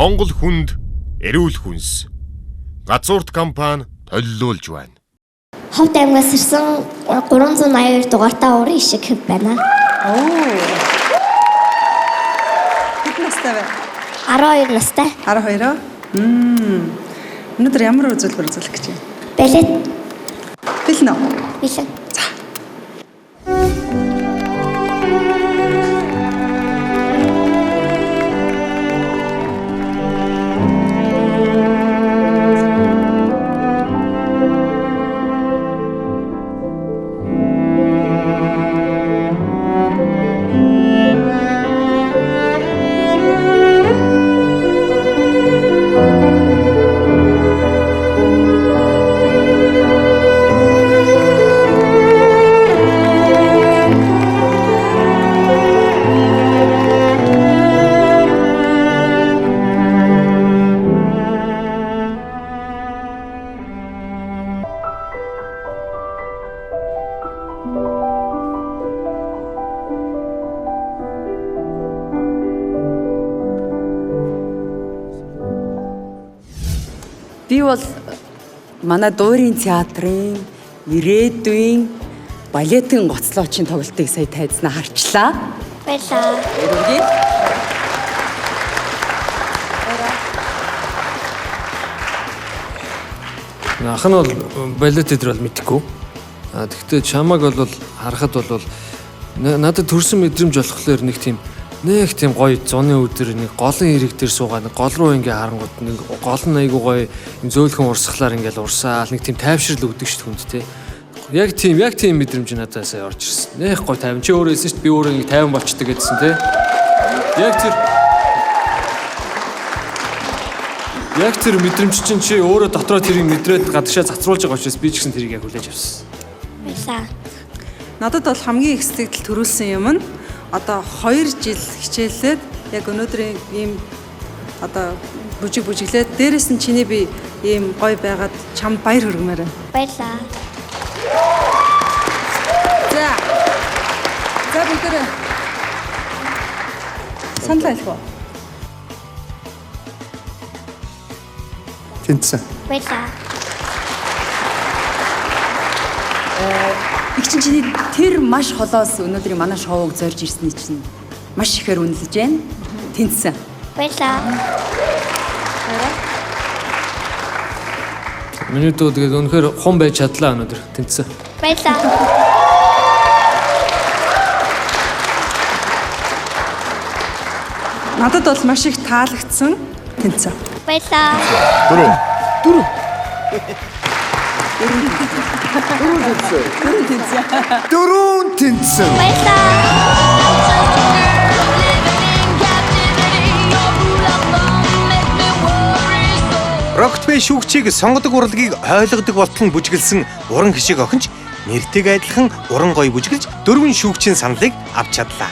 Монгол хүнд эрүүл хүнс газуурт компани төлөвлөж байна. Ховд аймгаас ирсэн 382 дугаартай уран ишиг хэв байна. Хэд настай вэ? 12 настай. 12 оо. Өнөөдөр ямар үзүүлбэр үзүүлэх гэж байна? Балет Бэлэн үү? билэн. Би бол манай дуурийн театрын ирээдүйн балетын гоцлоочийн тоглолтыг сая тайзнаа харчлаа. Баярлаа. Эрүүл. Ах нь бол балет дээр бол мэдэхгүй. Тэгвэл чамаг бол харахад бол надад төрсэн мэдрэмж болохоор нэг тийм гоё зуны өдөр нэг голын хэрэг дээр суугаад гол руу ингээ харангууд нэг гол нь айгуу гоё зөөлхөн урсгалаар ингээл урсаал нэг тийм тайвшрал өгдөг шүү дээ хүнд те. Яг тийм мэдрэмж надад сая орж ирсэн. Нэх гоё тайван чи өөрөө хэлсэн шүү дээ би өөрөө ингээ тайван болчтой гэдсэн те. Яг тэр мэдрэмж чинь чи өөрөө дотроо тэрийг мэдрээд гадагшаа цацруулж байгаа учраас би ч гэсэн тэрийг яг хүлээж авсан. Баярлаа. Надад бол хамгийн их сэтгэл төрүүлсэн юм нь одоо 2 жил хичээллээд яг өнөөдрийн ийм одоо бүжиглээд дээрэс нь чиний би ийм гоё байгаад чамд баяр хүргэмээр байна. Баярлаа. За бүгдээ санал хэлэх үү? Тэнцсэн. Баярлаа. Их чиний тэр маш холоос өнөөдрийн манай шоуг зорж ирсний чинь маш ихээр үнэлж байна. Тэнцсэн. Баярлаа. Миний дүү тэгээд үнэхээр хун байж чадлаа өнөөдөр тэнцсэн. Баярлаа. Надад бол маш их таалагдсан. Тэнцсэн. Баярлаа. Дөрөв. Дөрөв тэнцсэн. Рокетбей шүүгчийг сонгодог урлагийг хойлгодог болтол нь бүжиглсэн уран хишиг охинч нэртэйг адилхан уран гоё бүжиглж 4 шүүгчийн саналыг авч чадлаа.